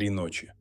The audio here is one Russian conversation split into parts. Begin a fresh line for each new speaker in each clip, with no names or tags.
3 ночи.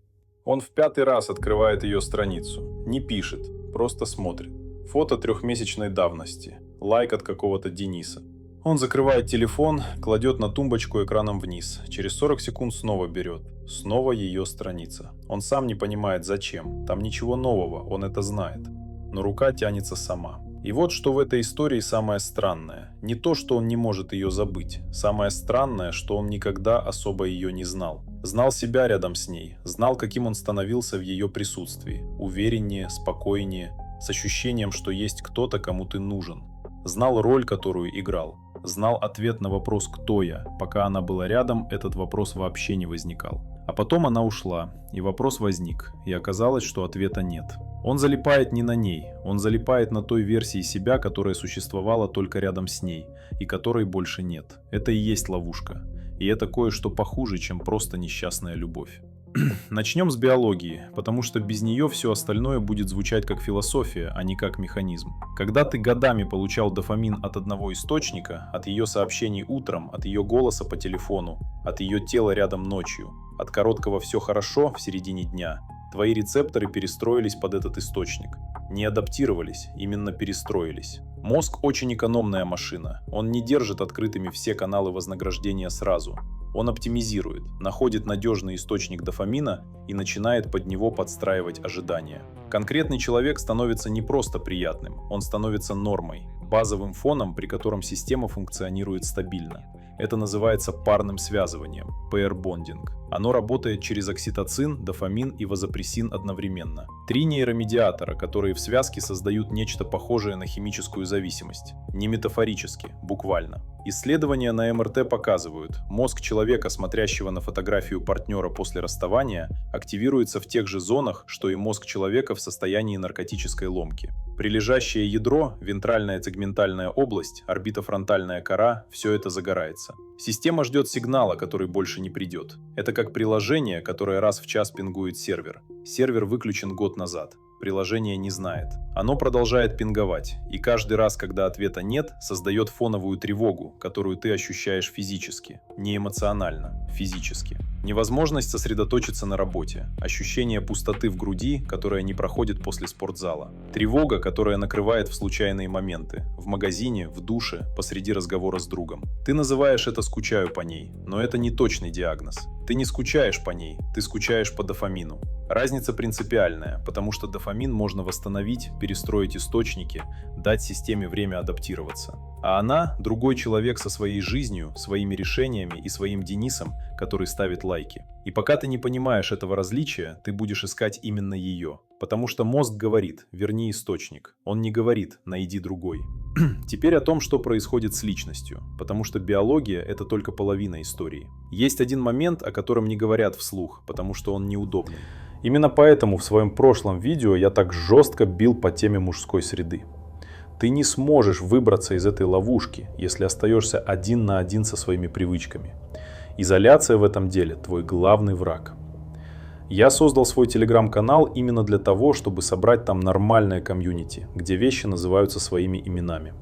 Он в 5-й раз открывает ее страницу. Не пишет, просто смотрит. Фото 3-месячной давности. Лайк от какого-то Дениса. Он закрывает телефон, кладет на тумбочку экраном вниз. Через 40 секунд снова берет. Снова ее страница. Он сам не понимает зачем. Там ничего нового, он это знает. Но рука тянется сама. И вот что в этой истории самое странное. Не то, что он не может ее забыть. Самое странное, что он никогда особо ее не знал. Знал себя рядом с ней. Знал, каким он становился в ее присутствии. Увереннее, спокойнее, с ощущением, что есть кто-то, кому ты нужен. Знал роль, которую играл. Знал ответ на вопрос «Кто я?». Пока она была рядом, этот вопрос вообще не возникал. А потом она ушла, и вопрос возник, и оказалось, что ответа нет. Он залипает не на ней, он залипает на той версии себя, которая существовала только рядом с ней, и которой больше нет. Это и есть ловушка. И это кое-что похуже, чем просто несчастная любовь. Начнем с биологии, потому что без нее все остальное будет звучать как философия, а не как механизм. Когда ты годами получал дофамин от одного источника, от ее сообщений утром, от ее голоса по телефону, от ее тела рядом ночью, от короткого «все хорошо» в середине дня, твои рецепторы перестроились под этот источник. Не адаптировались, именно перестроились. Мозг очень экономная машина, он не держит открытыми все каналы вознаграждения сразу. Он оптимизирует, находит надежный источник дофамина и начинает под него подстраивать ожидания. Конкретный человек становится не просто приятным, он становится нормой, базовым фоном, при котором система функционирует стабильно. Это называется парным связыванием, пэйр-бондинг. Оно работает через окситоцин, дофамин и вазопрессин одновременно. 3 нейромедиатора, которые в связке создают нечто похожее на химическую зависимость. Не метафорически, буквально. Исследования на МРТ показывают, мозг человека, смотрящего на фотографию партнера после расставания, активируется в тех же зонах, что и мозг человека в состоянии наркотической ломки. Прилежащее ядро, вентральная тегментальная область, орбитофронтальная кора – все это загорается. Система ждет сигнала, который больше не придет. Это как приложение, которое раз в час пингует сервер. Сервер выключен год назад. Приложение не знает. Оно продолжает пинговать, и каждый раз, когда ответа нет, создает фоновую тревогу, которую ты ощущаешь физически, не эмоционально, физически. Невозможность сосредоточиться на работе, ощущение пустоты в груди, которая не проходит после спортзала, тревога, которая накрывает в случайные моменты, в магазине, в душе, посреди разговора с другом. Ты называешь это «скучаю по ней», но это не точный диагноз. Ты не скучаешь по ней, ты скучаешь по дофамину. Разница принципиальная, потому что дофамин можно восстановить, перестроить источники, дать системе время адаптироваться. А она – другой человек со своей жизнью, своими решениями и своим Денисом, который ставит лайки. И пока ты не понимаешь этого различия, ты будешь искать именно ее. Потому что мозг говорит «верни источник». Он не говорит «найди другой». Теперь о том, что происходит с личностью, потому что биология – это только половина истории. Есть один момент, о котором не говорят вслух, потому что он неудобный. Именно поэтому в своем прошлом видео я так жестко бил по теме мужской среды. Ты не сможешь выбраться из этой ловушки, если остаешься один на один со своими привычками. Изоляция в этом деле – твой главный враг. Я создал свой телеграм-канал именно для того, чтобы собрать там нормальное комьюнити, где вещи называются своими именами.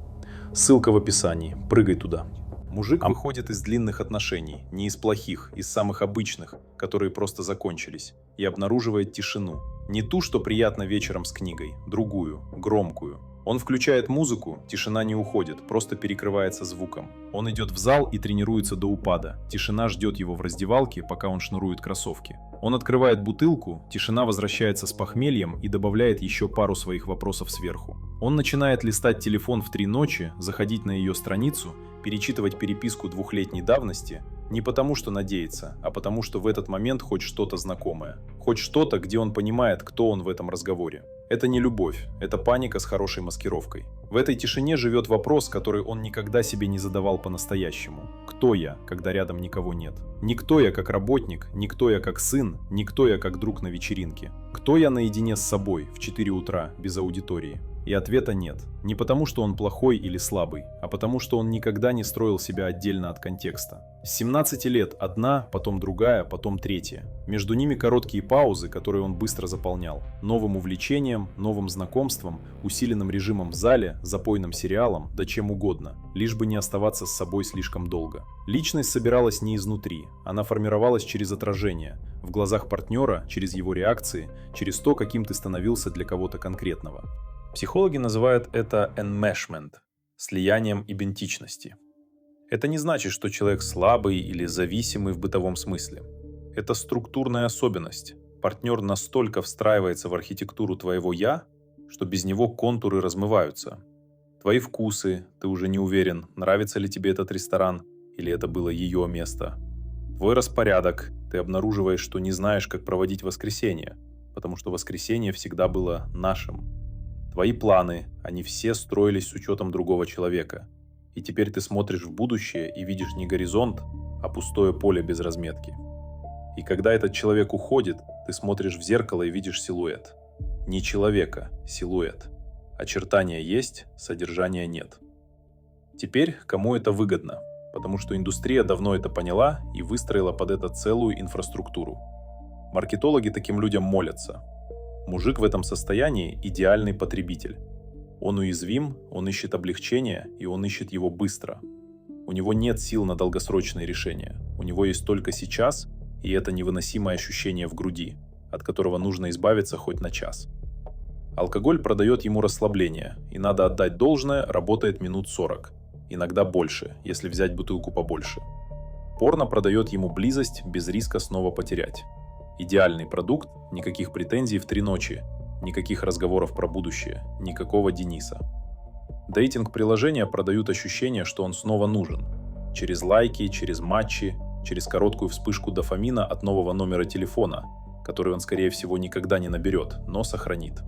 Ссылка в описании, прыгай туда. Мужик выходит из длинных отношений, не из плохих, из самых обычных, которые просто закончились, и обнаруживает тишину. Не ту, что приятно вечером с книгой, другую, громкую. Он включает музыку, тишина не уходит, просто перекрывается звуком. Он идет в зал и тренируется до упада. Тишина ждет его в раздевалке, пока он шнурует кроссовки. Он открывает бутылку, тишина возвращается с похмельем и добавляет еще пару своих вопросов сверху. Он начинает листать телефон в 3 ночи, заходить на ее страницу, перечитывать переписку 2-летней давности, не потому что надеется, а потому что в этот момент хоть что-то знакомое. Хоть что-то, где он понимает, кто он в этом разговоре. Это не любовь, это паника с хорошей маскировкой. В этой тишине живет вопрос, который он никогда себе не задавал по-настоящему. Кто я, когда рядом никого нет? Не кто я как работник, не кто я как сын, не кто я как друг на вечеринке. Кто я наедине с собой в 4 утра, без аудитории? И ответа нет. Не потому, что он плохой или слабый, а потому, что он никогда не строил себя отдельно от контекста. С 17 лет одна, потом другая, потом третья. Между ними короткие паузы, которые он быстро заполнял. Новым увлечением, новым знакомством, усиленным режимом в зале, запойным сериалом, да чем угодно, лишь бы не оставаться с собой слишком долго. Личность собиралась не изнутри, она формировалась через отражение, в глазах партнера, через его реакции, через то, каким ты становился для кого-то конкретного. Психологи называют это enmeshment – слиянием идентичности. Это не значит, что человек слабый или зависимый в бытовом смысле. Это структурная особенность. Партнер настолько встраивается в архитектуру твоего «я», что без него контуры размываются. Твои вкусы, ты уже не уверен, нравится ли тебе этот ресторан или это было ее место. Твой распорядок, ты обнаруживаешь, что не знаешь, как проводить воскресенье, потому что воскресенье всегда было нашим. Твои планы, они все строились с учетом другого человека. И теперь ты смотришь в будущее и видишь не горизонт, а пустое поле без разметки. И когда этот человек уходит, ты смотришь в зеркало и видишь силуэт. Не человека, силуэт. Очертания есть, содержания нет. Теперь кому это выгодно? Потому что индустрия давно это поняла и выстроила под это целую инфраструктуру. Маркетологи таким людям молятся. Мужик в этом состоянии – идеальный потребитель. Он уязвим, он ищет облегчения, и он ищет его быстро. У него нет сил на долгосрочные решения. У него есть только сейчас, и это невыносимое ощущение в груди, от которого нужно избавиться хоть на час. Алкоголь продает ему расслабление, и надо отдать должное, работает минут 40. Иногда больше, если взять бутылку побольше. Порно продает ему близость без риска снова потерять. Идеальный продукт, никаких претензий в 3 ночи, никаких разговоров про будущее, никакого Дениса. Дейтинг-приложения продают ощущение, что он снова нужен. Через лайки, через матчи, через короткую вспышку дофамина от нового номера телефона, который он, скорее всего, никогда не наберет, но сохранит.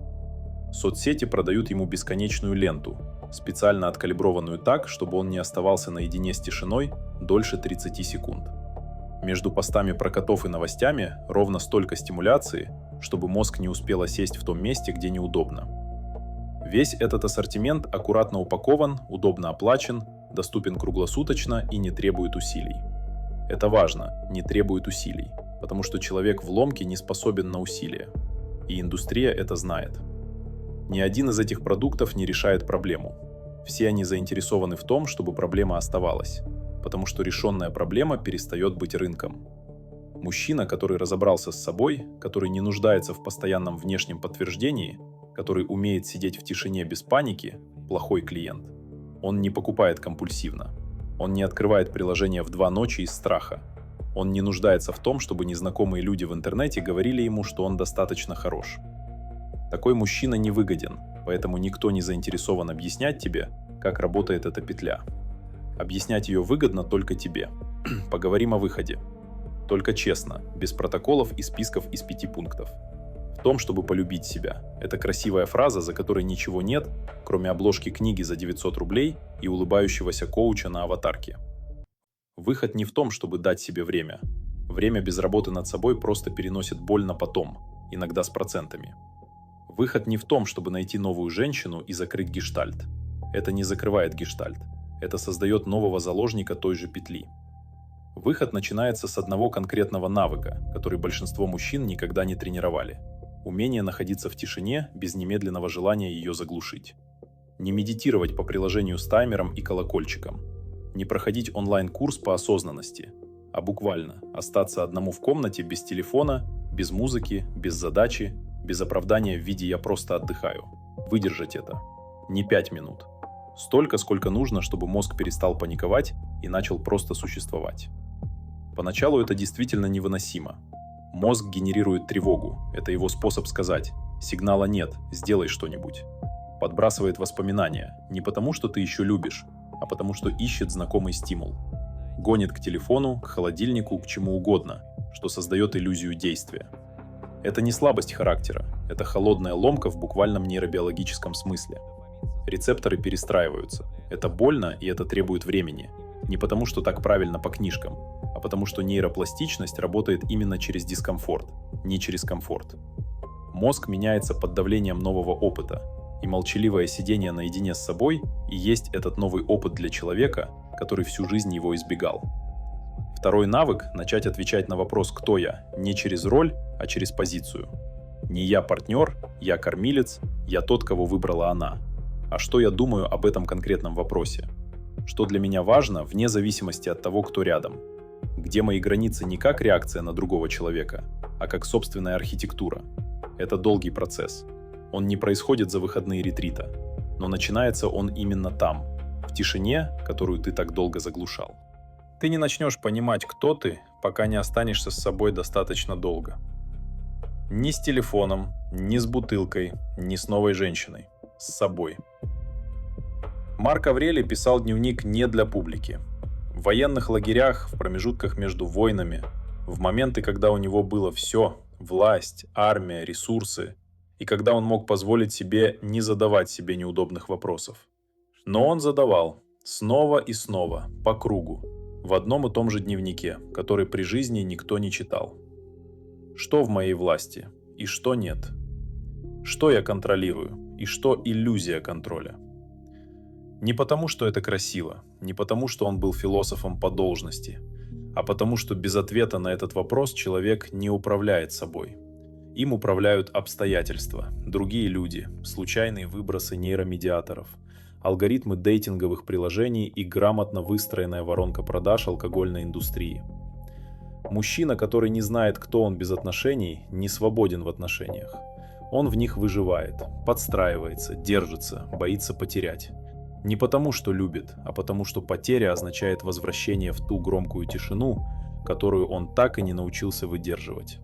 Соцсети продают ему бесконечную ленту, специально откалиброванную так, чтобы он не оставался наедине с тишиной дольше 30 секунд. Между постами про котов и новостями ровно столько стимуляции, чтобы мозг не успел осесть в том месте, где неудобно. Весь этот ассортимент аккуратно упакован, удобно оплачен, доступен круглосуточно и не требует усилий. Это важно, не требует усилий, потому что человек в ломке не способен на усилия. И индустрия это знает. Ни один из этих продуктов не решает проблему. Все они заинтересованы в том, чтобы проблема оставалась, потому что решенная проблема перестает быть рынком. Мужчина, который разобрался с собой, который не нуждается в постоянном внешнем подтверждении, который умеет сидеть в тишине без паники, плохой клиент. Он не покупает компульсивно. Он не открывает приложение в 2 ночи из страха. Он не нуждается в том, чтобы незнакомые люди в интернете говорили ему, что он достаточно хорош. Такой мужчина не выгоден, поэтому никто не заинтересован объяснять тебе, как работает эта петля. Объяснять ее выгодно только тебе. Поговорим о выходе. Только честно, без протоколов и списков из 5 пунктов. В том, чтобы полюбить себя. Это красивая фраза, за которой ничего нет, кроме обложки книги за 900 рублей и улыбающегося коуча на аватарке. Выход не в том, чтобы дать себе время. Время без работы над собой просто переносит боль на потом, иногда с процентами. Выход не в том, чтобы найти новую женщину и закрыть гештальт. Это не закрывает гештальт. Это создает нового заложника той же петли. Выход начинается с одного конкретного навыка, который большинство мужчин никогда не тренировали. Умение находиться в тишине без немедленного желания ее заглушить. Не медитировать по приложению с таймером и колокольчиком. Не проходить онлайн-курс по осознанности, а буквально остаться одному в комнате без телефона, без музыки, без задачи, без оправдания в виде «я просто отдыхаю». Выдержать это. Не 5 минут. Столько, сколько нужно, чтобы мозг перестал паниковать и начал просто существовать. Поначалу это действительно невыносимо. Мозг генерирует тревогу. Это его способ сказать: сигнала нет, сделай что-нибудь. Подбрасывает воспоминания. Не потому, что ты еще любишь, а потому, что ищет знакомый стимул. Гонит к телефону, к холодильнику, к чему угодно, что создает иллюзию действия. Это не слабость характера, это холодная ломка в буквальном нейробиологическом смысле. Рецепторы перестраиваются. Это больно и это требует времени. Не потому, что так правильно по книжкам, а потому, что нейропластичность работает именно через дискомфорт, не через комфорт. Мозг меняется под давлением нового опыта. И молчаливое сидение наедине с собой и есть этот новый опыт для человека, который всю жизнь его избегал. Второй навык – начать отвечать на вопрос «кто я?» не через роль, а через позицию. Не я партнер, я кормилец, я тот, кого выбрала она. А что я думаю об этом конкретном вопросе? Что для меня важно, вне зависимости от того, кто рядом. Где мои границы не как реакция на другого человека, а как собственная архитектура. Это долгий процесс. Он не происходит за выходные ретрита, но начинается он именно там, в тишине, которую ты так долго заглушал. Ты не начнешь понимать, кто ты, пока не останешься с собой достаточно долго. Ни с телефоном, ни с бутылкой, ни с новой женщиной. С собой. Марк Аврелий писал дневник не для публики. В военных лагерях, в промежутках между войнами, в моменты, когда у него было все – власть, армия, ресурсы, и когда он мог позволить себе не задавать себе неудобных вопросов. Но он задавал снова и снова, по кругу, в одном и том же дневнике, который при жизни никто не читал. Что в моей власти и что нет? Что я контролирую и что иллюзия контроля? Не потому, что это красиво, не потому, что он был философом по должности, а потому, что без ответа на этот вопрос человек не управляет собой. Им управляют обстоятельства, другие люди, случайные выбросы нейромедиаторов, алгоритмы дейтинговых приложений и грамотно выстроенная воронка продаж алкогольной индустрии. Мужчина, который не знает, кто он без отношений, не свободен в отношениях. Он в них выживает, подстраивается, держится, боится потерять. Не потому, что любит, а потому, что потеря означает возвращение в ту громкую тишину, которую он так и не научился выдерживать.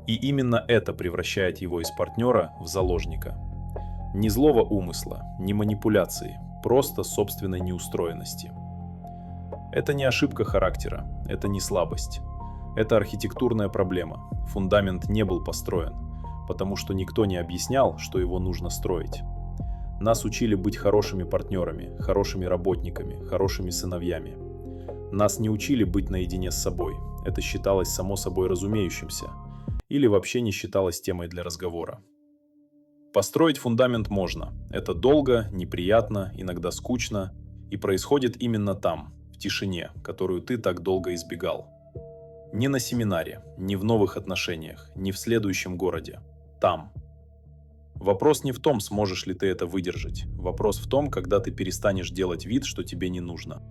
И именно это превращает его из партнера в заложника. Ни злого умысла, ни манипуляции, просто собственной неустроенности. Это не ошибка характера, это не слабость. Это архитектурная проблема. Фундамент не был построен, потому что никто не объяснял, что его нужно строить. Нас учили быть хорошими партнерами, хорошими работниками, хорошими сыновьями. Нас не учили быть наедине с собой. Это считалось само собой разумеющимся. Или вообще не считалось темой для разговора. Построить фундамент можно. Это долго, неприятно, иногда скучно. И происходит именно там, в тишине, которую ты так долго избегал. Не на семинаре, не в новых отношениях, не в следующем городе. Там. Вопрос не в том, сможешь ли ты это выдержать. Вопрос в том, когда ты перестанешь делать вид, что тебе не нужно.